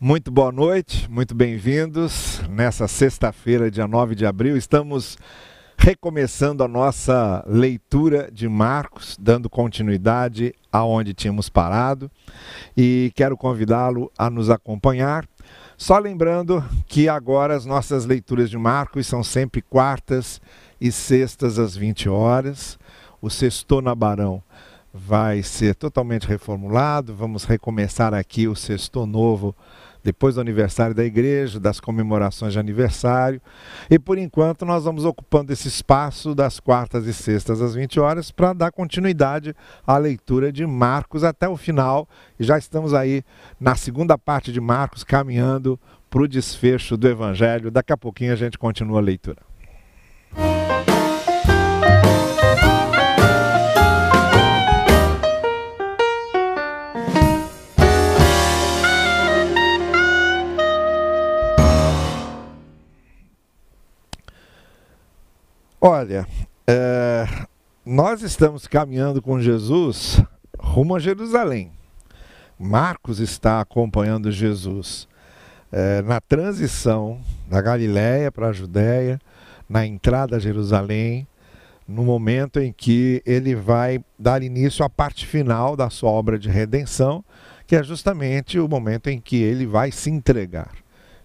Muito boa noite, muito bem-vindos. Nessa sexta-feira, dia 9 de abril, estamos recomeçando a nossa leitura de Marcos, dando continuidade aonde tínhamos parado. E quero convidá-lo a nos acompanhar. Só lembrando que agora as nossas leituras de Marcos são sempre quartas e sextas às 20 horas. O Sextou na Barão vai ser totalmente reformulado. Vamos recomeçar aqui o Sextou Novo depois do aniversário da igreja, das comemorações de aniversário. E por enquanto nós vamos ocupando esse espaço das quartas e sextas às 20 horas para dar continuidade à leitura de Marcos até o final. E já estamos aí na segunda parte de Marcos, caminhando para o desfecho do Evangelho. Daqui a pouquinho a gente continua a leitura. Olha, nós estamos caminhando com Jesus rumo a Jerusalém. Marcos está acompanhando Jesus na transição da Galiléia para a Judéia, na entrada a Jerusalém, no momento em que ele vai dar início à parte final da sua obra de redenção, que é justamente o momento em que ele vai se entregar.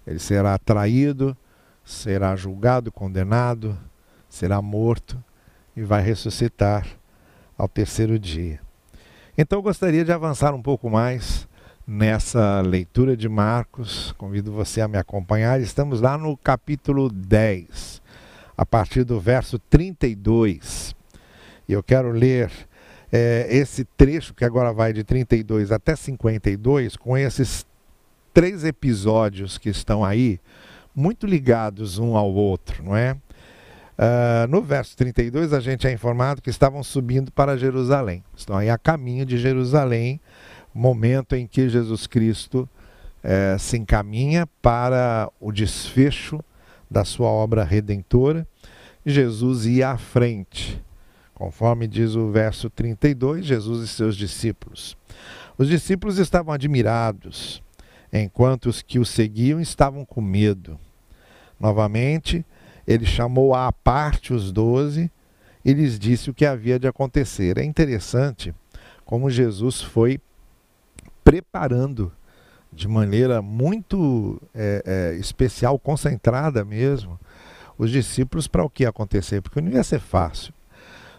Ele será traído, será julgado, condenado, será morto e vai ressuscitar ao terceiro dia. Então eu gostaria de avançar um pouco mais nessa leitura de Marcos. Convido você a me acompanhar. Estamos lá no capítulo 10, a partir do verso 32. E eu quero ler esse trecho que agora vai de 32 até 52, com esses 3 episódios que estão aí, muito ligados um ao outro, não é? No verso 32 a gente é informado que estavam subindo para Jerusalém. Estão aí a caminho de Jerusalém, momento em que Jesus Cristo se encaminha para o desfecho da sua obra redentora. Jesus ia à frente, conforme diz o verso 32, Jesus e seus discípulos. Os discípulos estavam admirados, enquanto os que o seguiam estavam com medo. Novamente, ele chamou à parte os 12 e lhes disse o que havia de acontecer. É interessante como Jesus foi preparando de maneira muito especial, concentrada mesmo, os discípulos para o que ia acontecer, porque não ia ser fácil.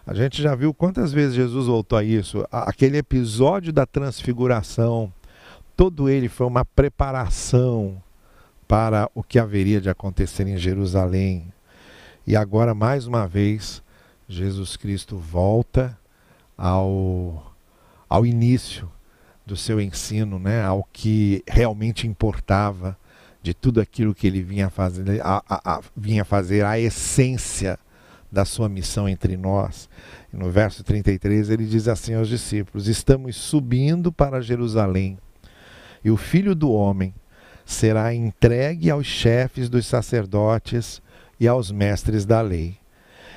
A gente já viu quantas vezes Jesus voltou a isso. Aquele episódio da transfiguração, todo ele foi uma preparação para o que haveria de acontecer em Jerusalém. E agora, mais uma vez, Jesus Cristo volta ao início do seu ensino, né? Ao que realmente importava de tudo aquilo que ele vinha fazer, a essência da sua missão entre nós. E no verso 33 ele diz assim aos discípulos: estamos subindo para Jerusalém, e o Filho do Homem será entregue aos chefes dos sacerdotes e aos mestres da lei.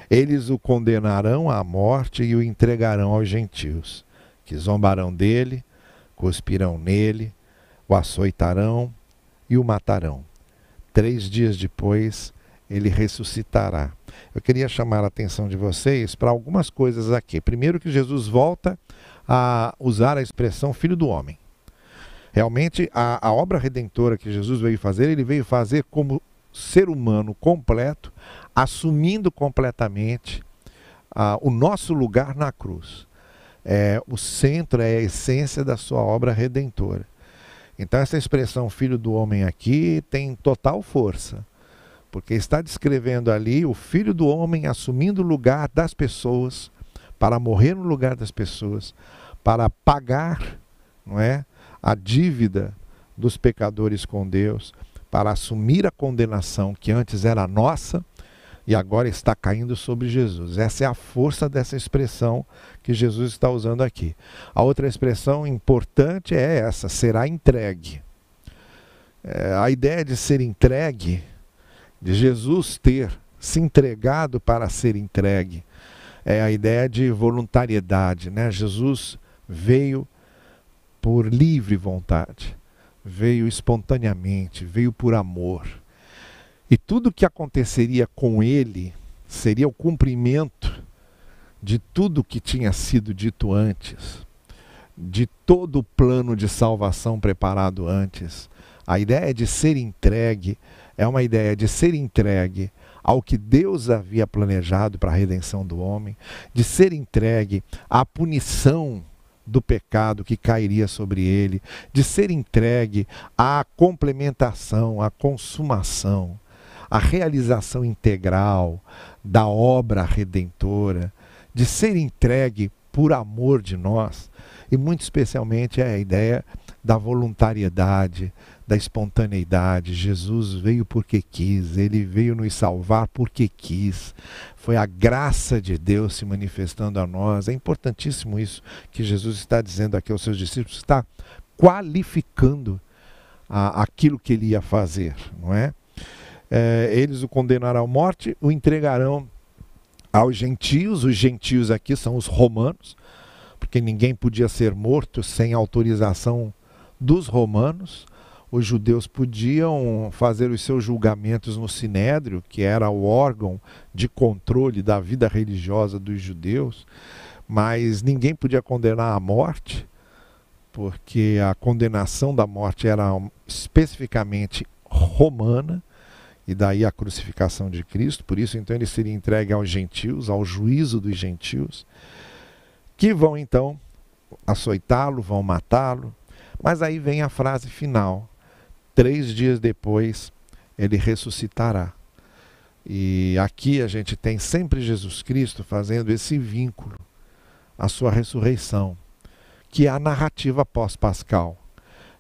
Eles o condenarão à morte e o entregarão aos gentios, que zombarão dele, cuspirão nele, o açoitarão e o matarão. 3 dias depois, ele ressuscitará. Eu queria chamar a atenção de vocês para algumas coisas aqui. Primeiro, que Jesus volta a usar a expressão Filho do Homem. Realmente, a obra redentora que Jesus veio fazer, ele veio fazer como ser humano completo, assumindo completamente o nosso lugar na cruz. O centro, é a essência da sua obra redentora. Então essa expressão Filho do Homem aqui tem total força, porque está descrevendo ali o Filho do Homem assumindo o lugar das pessoas, para morrer no lugar das pessoas, para pagar, não é, a dívida dos pecadores com Deus, para assumir a condenação que antes era nossa e agora está caindo sobre Jesus. Essa é a força dessa expressão que Jesus está usando aqui. A outra expressão importante é essa: será entregue. A ideia de ser entregue, de Jesus ter se entregado para ser entregue, é a ideia de voluntariedade, né? Jesus veio por livre vontade. veio espontaneamente, veio por amor. E tudo que aconteceria com ele seria o cumprimento de tudo que tinha sido dito antes, de todo o plano de salvação preparado antes. A ideia de ser entregue é uma ideia de ser entregue ao que Deus havia planejado para a redenção do homem, de ser entregue à punição do pecado que cairia sobre ele, de ser entregue à complementação, à consumação, à realização integral da obra redentora, de ser entregue por amor de nós, e muito especialmente é a ideia da voluntariedade, da espontaneidade. Jesus veio porque quis, ele veio nos salvar porque quis. Foi a graça de Deus se manifestando a nós. É importantíssimo isso que Jesus está dizendo aqui aos seus discípulos, está qualificando aquilo que ele ia fazer, não é? Eles o condenarão à morte, o entregarão aos gentios. Os gentios aqui são os romanos, porque ninguém podia ser morto sem autorização dos romanos. Os judeus podiam fazer os seus julgamentos no Sinédrio, que era o órgão de controle da vida religiosa dos judeus, mas ninguém podia condenar à morte, porque a condenação da morte era especificamente romana, e daí a crucificação de Cristo. Por isso, então, ele seria entregue aos gentios, ao juízo dos gentios, que vão, então, açoitá-lo, vão matá-lo. Mas aí vem a frase final: 3 dias depois, ele ressuscitará. E aqui a gente tem sempre Jesus Cristo fazendo esse vínculo à sua ressurreição, que é a narrativa pós-pascal.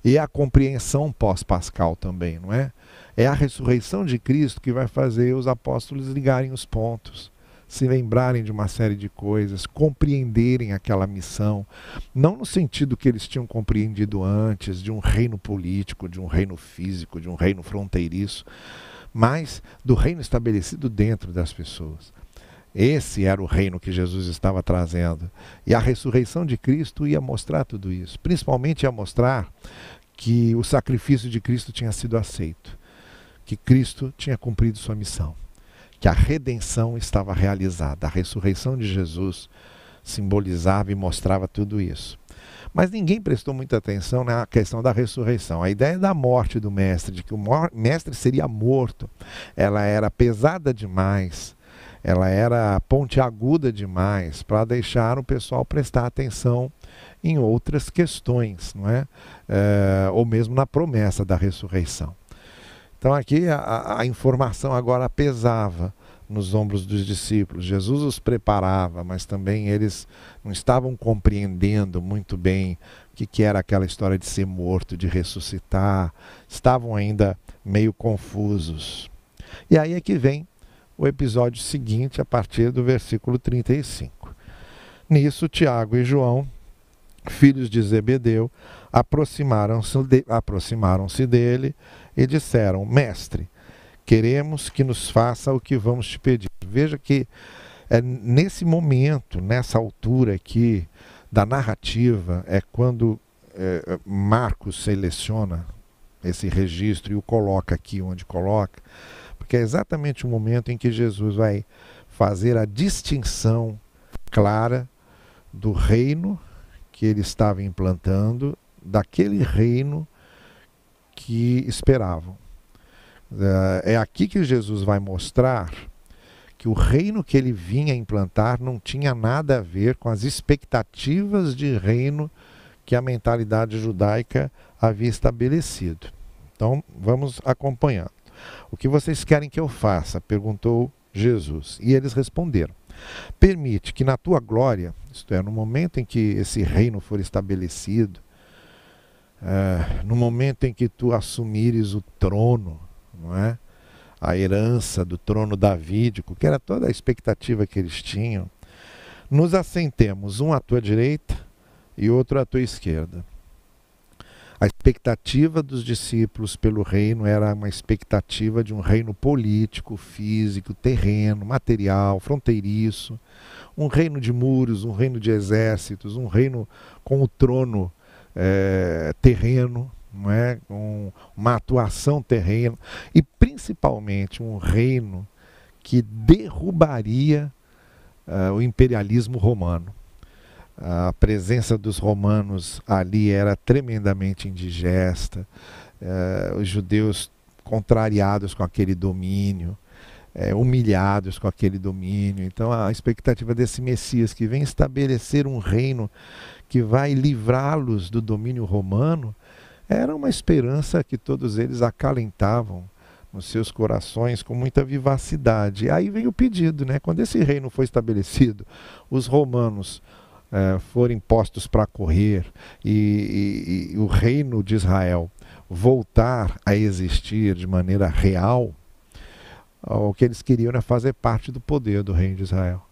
E a compreensão pós-pascal também, não é? É a ressurreição de Cristo que vai fazer os apóstolos ligarem os pontos, se lembrarem de uma série de coisas, compreenderem aquela missão, não no sentido que eles tinham compreendido antes, de um reino político, de um reino físico, de um reino fronteiriço, mas do reino estabelecido dentro das pessoas. Esse era o reino que Jesus estava trazendo. E a ressurreição de Cristo ia mostrar tudo isso. Principalmente ia mostrar que o sacrifício de Cristo tinha sido aceito, que Cristo tinha cumprido sua missão, que a redenção estava realizada. A ressurreição de Jesus simbolizava e mostrava tudo isso. Mas ninguém prestou muita atenção na questão da ressurreição. A ideia da morte do mestre, de que o mestre seria morto, ela era pesada demais, ela era pontiaguda demais para deixar o pessoal prestar atenção em outras questões, não é? Ou mesmo na promessa da ressurreição. Então aqui a informação agora pesava nos ombros dos discípulos. Jesus os preparava, mas também eles não estavam compreendendo muito bem o que era aquela história de ser morto, de ressuscitar. Estavam ainda meio confusos. E aí é que vem o episódio seguinte, a partir do versículo 35. Nisso, Tiago e João, filhos de Zebedeu, aproximaram-se dele e disseram: Mestre, queremos que nos faça o que vamos te pedir. Veja que nesse momento, nessa altura aqui da narrativa, é quando Marcos seleciona esse registro e o coloca aqui onde coloca, porque é exatamente o momento em que Jesus vai fazer a distinção clara do reino que ele estava implantando, daquele reino que esperavam. É aqui que Jesus vai mostrar que o reino que ele vinha implantar não tinha nada a ver com as expectativas de reino que a mentalidade judaica havia estabelecido. Então, vamos acompanhando. O que vocês querem que eu faça? Perguntou Jesus. E eles responderam: permite que na tua glória, isto é, no momento em que esse reino for estabelecido, no momento em que tu assumires o trono, não é? A herança do trono davídico, que era toda a expectativa que eles tinham, nos assentemos um à tua direita e outro à tua esquerda. A expectativa dos discípulos pelo reino era uma expectativa de um reino político, físico, terreno, material, fronteiriço, um reino de muros, um reino de exércitos, um reino com o trono terreno, não é? Uma atuação terrena e principalmente um reino que derrubaria o imperialismo romano. A presença dos romanos ali era tremendamente indigesta, os judeus contrariados com aquele domínio, humilhados com aquele domínio. Então a expectativa desse Messias que vem estabelecer um reino que vai livrá-los do domínio romano era uma esperança que todos eles acalentavam nos seus corações com muita vivacidade. Aí vem o pedido, né? Quando esse reino foi estabelecido, os romanos forem postos para correr e o reino de Israel voltar a existir de maneira real, o que eles queriam era fazer parte do poder do reino de Israel,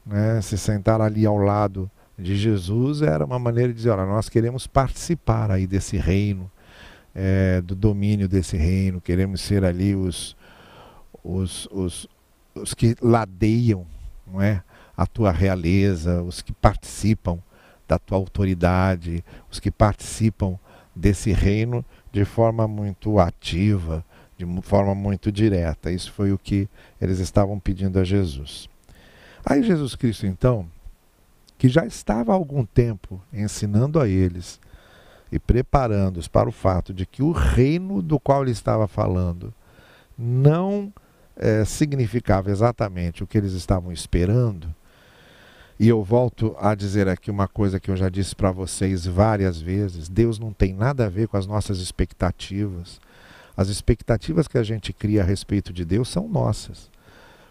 né? Se sentar ali ao lado de Jesus era uma maneira de dizer, olha, nós queremos participar aí desse reino, do domínio desse reino, queremos ser ali os que ladeiam, não é, a tua realeza, os que participam da tua autoridade, os que participam desse reino de forma muito ativa, de forma muito direta. Isso foi o que eles estavam pedindo a Jesus. Aí Jesus Cristo, então, que já estava há algum tempo ensinando a eles e preparando-os para o fato de que o reino do qual ele estava falando não significava exatamente o que eles estavam esperando. E eu volto a dizer aqui uma coisa que eu já disse para vocês várias vezes: Deus não tem nada a ver com as nossas expectativas. As expectativas que a gente cria a respeito de Deus são nossas.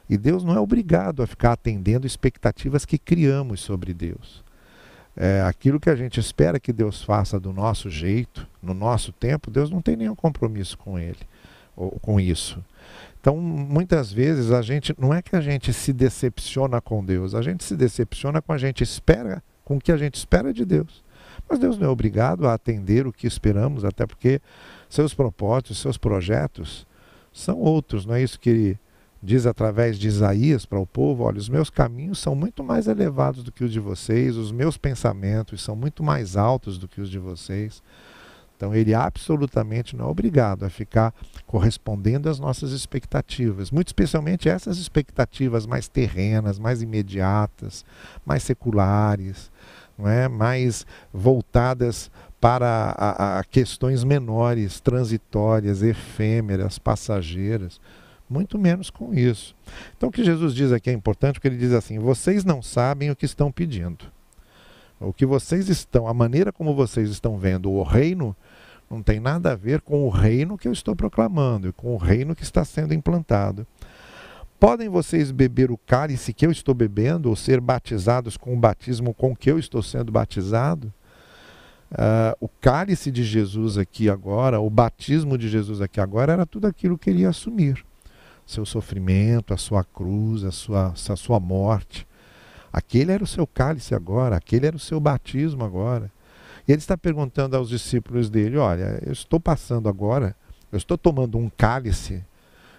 E Deus não é obrigado a ficar atendendo expectativas que criamos sobre Deus. Aquilo que a gente espera que Deus faça do nosso jeito, no nosso tempo, Deus não tem nenhum compromisso com ele, ou com isso. Então, muitas vezes, não é que a gente se decepciona com Deus, a gente se decepciona com o que a gente espera de Deus. Mas Deus não é obrigado a atender o que esperamos, até porque seus propósitos, seus projetos são outros. Não é isso que ele diz através de Isaías para o povo? Olha, os meus caminhos são muito mais elevados do que os de vocês, os meus pensamentos são muito mais altos do que os de vocês. Então ele absolutamente não é obrigado a ficar correspondendo às nossas expectativas, muito especialmente essas expectativas mais terrenas, mais imediatas, mais seculares, não é? Mais voltadas para a questões menores, transitórias, efêmeras, passageiras, muito menos com isso. Então o que Jesus diz aqui é importante, porque ele diz assim: vocês não sabem o que estão pedindo. O que vocês estão, a maneira como vocês estão vendo o reino, não tem nada a ver com o reino que eu estou proclamando e com o reino que está sendo implantado. Podem vocês beber o cálice que eu estou bebendo ou ser batizados com o batismo com que eu estou sendo batizado? O cálice de Jesus aqui agora, o batismo de Jesus aqui agora, era tudo aquilo que ele ia assumir. Seu sofrimento, a sua cruz, a sua morte. Aquele era o seu cálice agora, aquele era o seu batismo agora. E ele está perguntando aos discípulos dele: olha, eu estou passando agora, eu estou tomando um cálice,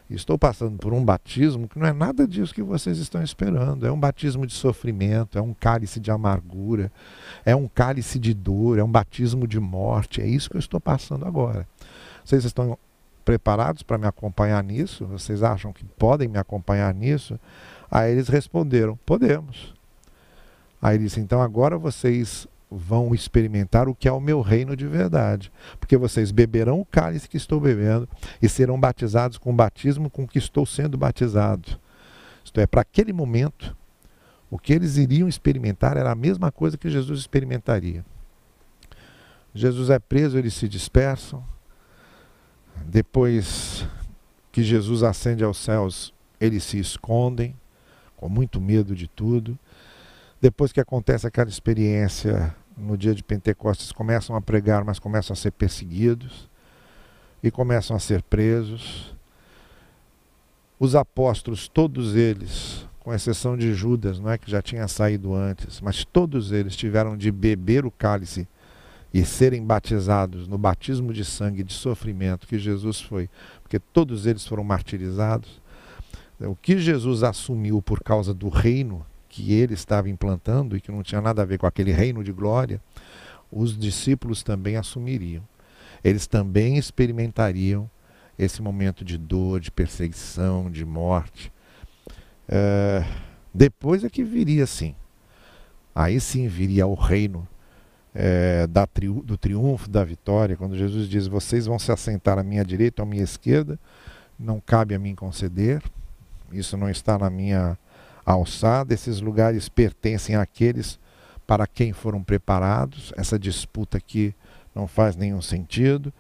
estou passando por um batismo que não é nada disso que vocês estão esperando. É um batismo de sofrimento, é um cálice de amargura, é um cálice de dor, é um batismo de morte. É isso que eu estou passando agora. Vocês estão preparados para me acompanhar nisso? Vocês acham que podem me acompanhar nisso? Aí eles responderam: podemos. Aí ele disse: então agora vocês vão experimentar o que é o meu reino de verdade, porque vocês beberão o cálice que estou bebendo e serão batizados com o batismo com que estou sendo batizado. Isto é, para aquele momento, o que eles iriam experimentar era a mesma coisa que Jesus experimentaria. Jesus é preso, eles se dispersam. Depois que Jesus ascende aos céus, eles se escondem, com muito medo de tudo. Depois que acontece aquela experiência no dia de Pentecostes, começam a pregar, mas começam a ser perseguidos e começam a ser presos. Os apóstolos, todos eles, com exceção de Judas, não é, que já tinha saído antes, mas todos eles tiveram de beber o cálice e serem batizados no batismo de sangue de sofrimento que Jesus foi, porque todos eles foram martirizados. O que Jesus assumiu por causa do reino que ele estava implantando e que não tinha nada a ver com aquele reino de glória, os discípulos também assumiriam. eles também experimentariam esse momento de dor, de perseguição, de morte. Depois é que viria sim. Aí sim viria o reino do triunfo, da vitória, quando Jesus diz: vocês vão se assentar à minha direita ou à minha esquerda, não cabe a mim conceder, isso não está na minha alçada, esses lugares pertencem àqueles para quem foram preparados, essa disputa aqui não faz nenhum sentido,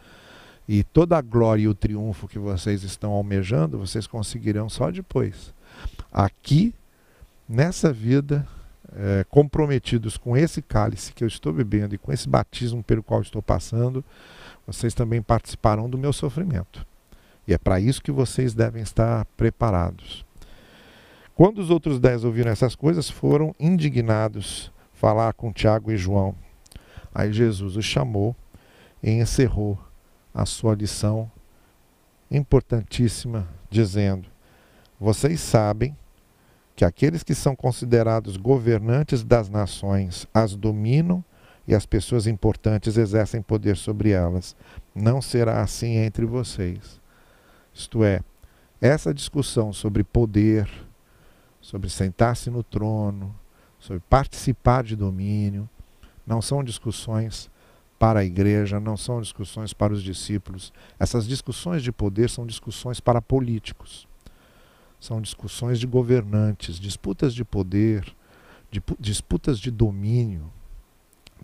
e toda a glória e o triunfo que vocês estão almejando, vocês conseguirão só depois. Aqui, nessa vida, comprometidos com esse cálice que eu estou bebendo e com esse batismo pelo qual estou passando, vocês também participarão do meu sofrimento. E é para isso que vocês devem estar preparados. Quando os outros 10 ouviram essas coisas, foram indignados falar com Tiago e João. Aí Jesus os chamou e encerrou a sua lição importantíssima, dizendo: vocês sabem que aqueles que são considerados governantes das nações as dominam e as pessoas importantes exercem poder sobre elas. Não será assim entre vocês. Isto é, essa discussão sobre poder, sobre sentar-se no trono, sobre participar de domínio, não são discussões para a igreja, não são discussões para os discípulos. Essas discussões de poder são discussões para políticos. São discussões de governantes, disputas de poder, disputas de domínio,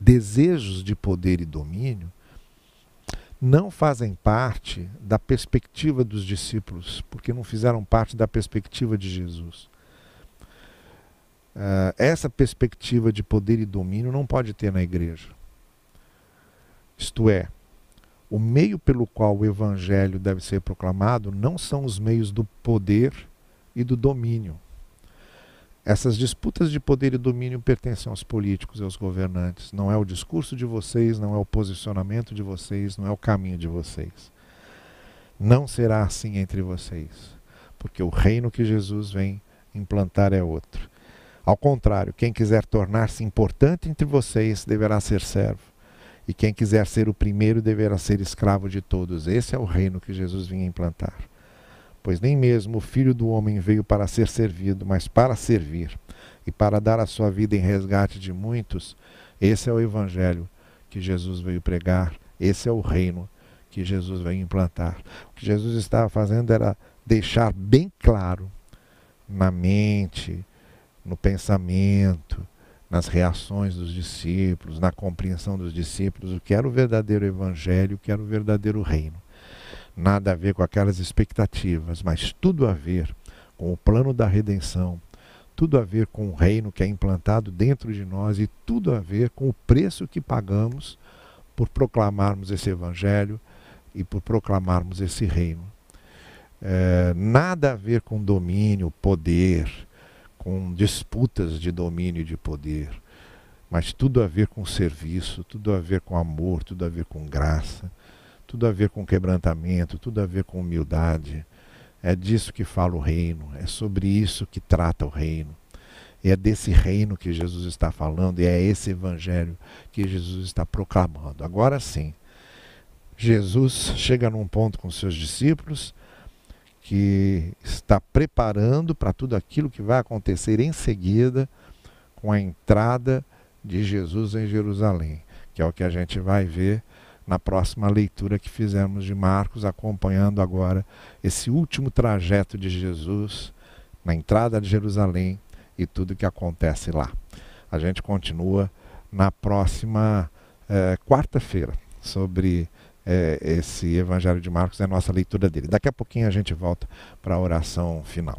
desejos de poder e domínio, não fazem parte da perspectiva dos discípulos, porque não fizeram parte da perspectiva de Jesus. Essa perspectiva de poder e domínio não pode ter na igreja. Isto é, o meio pelo qual o evangelho deve ser proclamado não são os meios do poder e do domínio. Essas disputas de poder e domínio pertencem aos políticos e aos governantes. Não é o discurso de vocês, não é o posicionamento de vocês, não é o caminho de vocês. Não será assim entre vocês, porque o reino que Jesus vem implantar é outro. Ao contrário, quem quiser tornar-se importante entre vocês deverá ser servo. E quem quiser ser o primeiro deverá ser escravo de todos. Esse é o reino que Jesus vinha implantar. Pois nem mesmo o Filho do Homem veio para ser servido, mas para servir, e para dar a sua vida em resgate de muitos. Esse é o evangelho que Jesus veio pregar, esse é o reino que Jesus veio implantar. O que Jesus estava fazendo era deixar bem claro na mente, no pensamento, nas reações dos discípulos, na compreensão dos discípulos, o que era o verdadeiro evangelho, o que era o verdadeiro reino. Nada a ver com aquelas expectativas, mas tudo a ver com o plano da redenção, tudo a ver com o reino que é implantado dentro de nós e tudo a ver com o preço que pagamos por proclamarmos esse evangelho e por proclamarmos esse reino. Nada a ver com domínio, poder, com disputas de domínio e de poder, mas tudo a ver com serviço, tudo a ver com amor, tudo a ver com graça, tudo a ver com quebrantamento, tudo a ver com humildade. É disso que fala o reino, é sobre isso que trata o reino. É desse reino que Jesus está falando e é esse evangelho que Jesus está proclamando. Agora sim, Jesus chega num ponto com seus discípulos que está preparando para tudo aquilo que vai acontecer em seguida com a entrada de Jesus em Jerusalém, que é o que a gente vai ver na próxima leitura que fizemos de Marcos, acompanhando agora esse último trajeto de Jesus na entrada de Jerusalém e tudo que acontece lá. A gente continua na próxima quarta-feira sobre esse Evangelho de Marcos, é a nossa leitura dele. Daqui a pouquinho a gente volta para a oração final.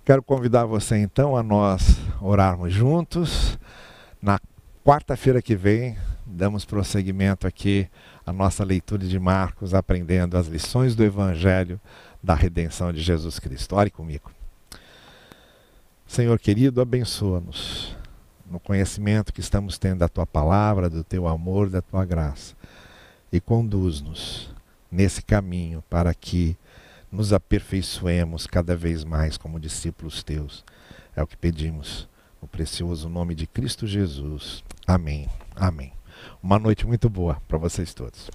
Quero convidar você então a nós orarmos juntos. Na quarta-feira que vem, damos prosseguimento aqui à nossa leitura de Marcos, aprendendo as lições do Evangelho da redenção de Jesus Cristo. Ore comigo. Senhor querido, abençoa-nos no conhecimento que estamos tendo da Tua palavra, do Teu amor, da Tua graça. E conduz-nos nesse caminho para que nos aperfeiçoemos cada vez mais como discípulos Teus. É o que pedimos, no precioso nome de Cristo Jesus. Amém. Amém. Uma noite muito boa para vocês todos.